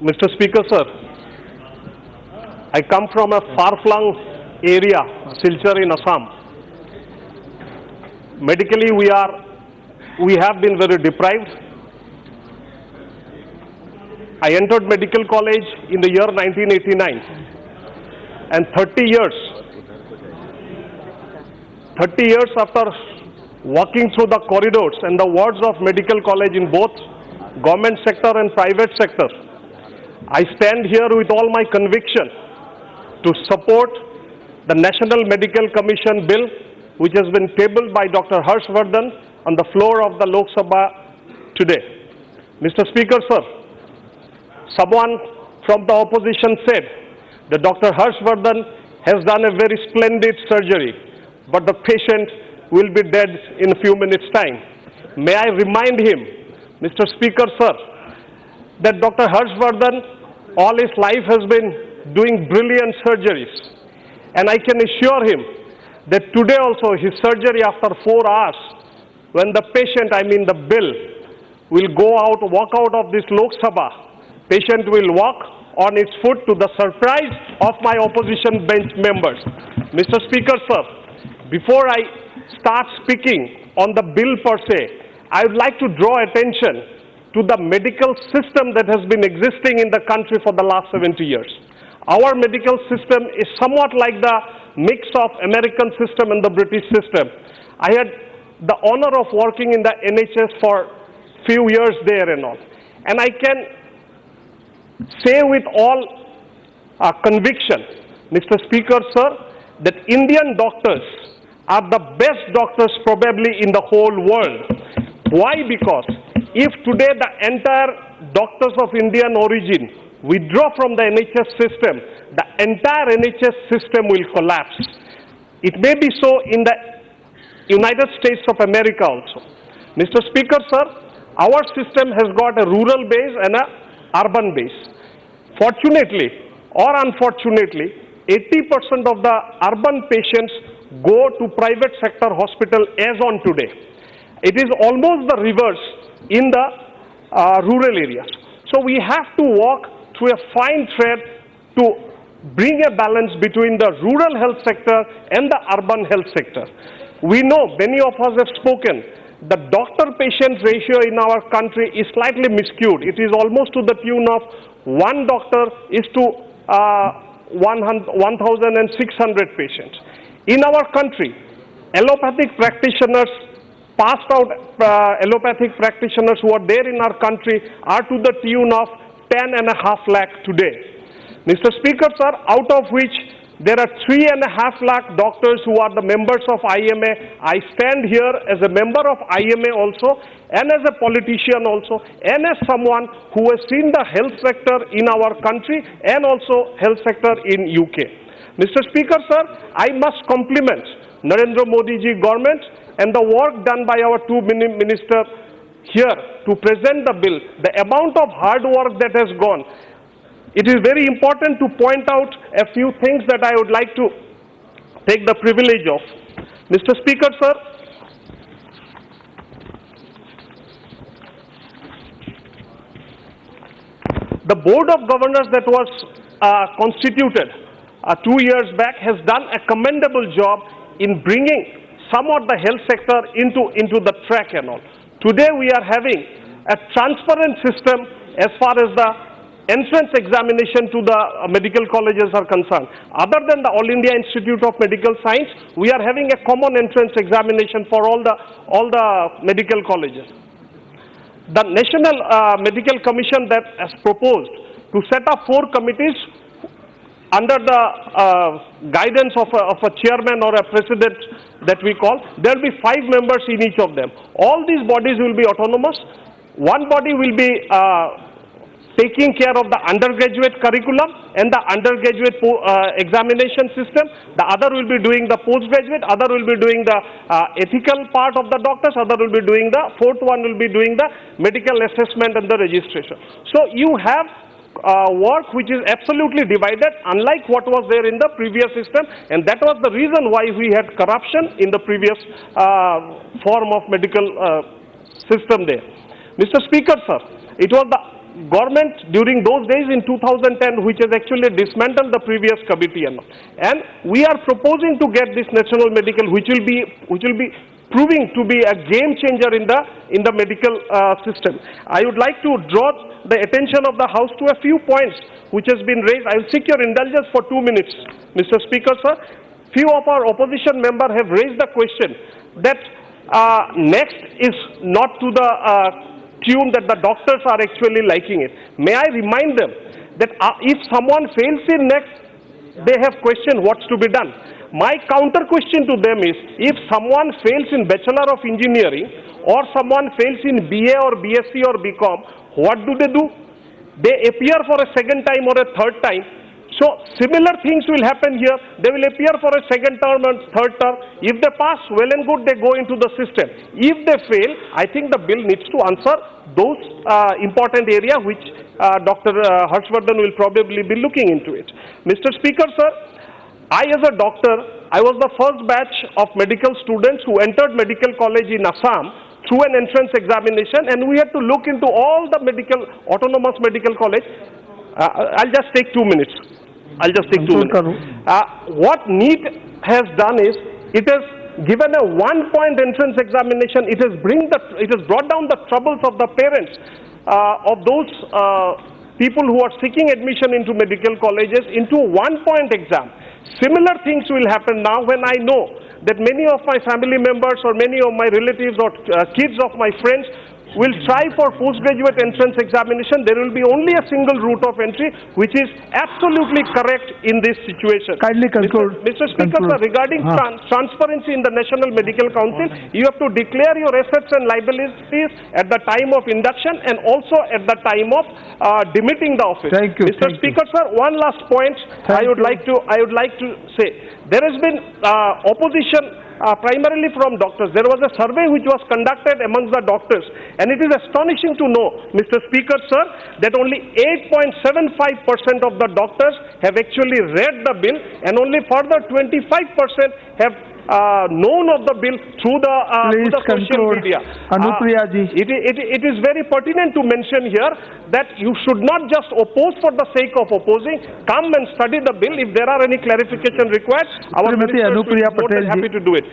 Mr. Speaker, sir, I come from a far-flung area, Silchar in Assam. Medically, we have been very deprived. I entered medical college in the year 1989, and 30 years after walking through the corridors and the wards of medical college in both government sector and private sector, I stand here with all my conviction to support the National Medical Commission bill, which has been tabled by Dr. Harsh Vardhan on the floor of the Lok Sabha today. Mr. Speaker, sir, someone from the opposition said that Dr. Harsh Vardhan has done a very splendid surgery, but the patient will be dead in a few minutes' time. May I remind him, Mr. Speaker, sir, that Dr. Harsh Vardhan all his life has been doing brilliant surgeries. And I can assure him that today also his surgery after 4 hours, when the patient, I mean the bill, will walk out of this Lok Sabha, patient will walk on its foot to the surprise of my opposition bench members. Mr. Speaker, sir, before I start speaking on the bill per se, I would like to draw attention to the medical system that has been existing in the country for the last 70 years. Our medical system is somewhat like the mix of American system and the British system. I had the honor of working in the NHS for few years there and all. And I can say with all conviction, Mr. Speaker, sir, that Indian doctors are the best doctors probably in the whole world. Why? Because if today the entire doctors of Indian origin withdraw from the NHS system, the entire NHS system will collapse. It may be so in the United States of America also. Mr. Speaker, sir, our system has got a rural base and an urban base. Fortunately or unfortunately, 80% of the urban patients go to private sector hospital as on today. It is almost the reverse in the rural areas. So we have to walk through a fine thread to bring a balance between the rural health sector and the urban health sector. We know, many of us have spoken, the doctor-patient ratio in our country is slightly skewed. It is almost to the tune of 1 doctor is to 1,600 patients. In our country, allopathic practitioners, passed out allopathic practitioners who are there in our country are to the tune of 10.5 lakh today. Mr. Speaker, sir, out of which there are 3.5 lakh doctors who are the members of IMA. I stand here as a member of IMA also, and as a politician also, and as someone who has seen the health sector in our country and also health sector in UK. Mr. Speaker, sir, I must compliment Narendra Modi ji government and the work done by our two ministers here to present the bill, the amount of hard work that has gone. It is very important to point out a few things that I would like to take the privilege of. Mr. Speaker, sir, the Board of Governors that was constituted 2 years back has done a commendable job in bringing somewhat the health sector into the track and all. Today we are having a transparent system as far as the entrance examination to the medical colleges are concerned. Other than the All India Institute of Medical Science, we are having a common entrance examination for all the medical colleges. The National Medical Commission that has proposed to set up 4 committees under the guidance of a chairman or a president that we call, there will be 5 members in each of them. All these bodies will be autonomous. One body will be taking care of the undergraduate curriculum and the undergraduate examination system. The other will be doing the postgraduate, other will be doing the ethical part of the doctors, other will be doing the, 4th one will be doing the medical assessment and the registration. So you have work which is absolutely divided, unlike what was there in the previous system, and that was the reason why we had corruption in the previous form of medical system there. Mr. Speaker, sir, it was the government during those days in 2010, which has actually dismantled the previous committee, and we are proposing to get this national medical, which will be proving to be a game changer in the medical system. I would like to draw the attention of the House to a few points which has been raised. I will seek your indulgence for 2 minutes, Mr. Speaker, sir. Few of our opposition members have raised the question that next is not to the tune that the doctors are actually liking it. May I remind them that if someone fails in next, they have questioned what's to be done. My counter question to them is, if someone fails in Bachelor of Engineering or someone fails in BA or BSc or BCom, what do? They appear for a second time or a third time. So similar things will happen here. They will appear for a second term and third term. If they pass, well and good, they go into the system. If they fail, I think the bill needs to answer those important areas which Dr. Harshvardhan will probably be looking into it. Mr. Speaker, sir, I as a doctor, I was the first batch of medical students who entered medical college in Assam through an entrance examination, and we had to look into all the autonomous medical college. I'll just take 2 minutes. What NEET has done is, it has given a 1-point entrance examination. It has brought down the troubles of the parents of those people who are seeking admission into medical colleges into 1-point exam. Similar things will happen now when I know that many of my family members or many of my relatives or kids of my friends will try for postgraduate entrance examination. There will be only a single route of entry, which is absolutely correct in this situation. Kindly conclude. Mr. Speaker, sir, regarding transparency in the National Medical Council, you have to declare your assets and liabilities at the time of induction and also at the time of demitting the office. Thank you. Mr. Speaker, sir, one last point I would like to say. There has been opposition primarily from doctors. There was a survey which was conducted amongst the doctors, and it is astonishing to know, Mr. Speaker, sir, that only 8.75% of the doctors have actually read the bill, and only further 25% have known of the bill through the social media. Anupriya ji. It is very pertinent to mention here that you should not just oppose for the sake of opposing. Come and study the bill. If there are any clarification required, our minister will be more than happy to do it.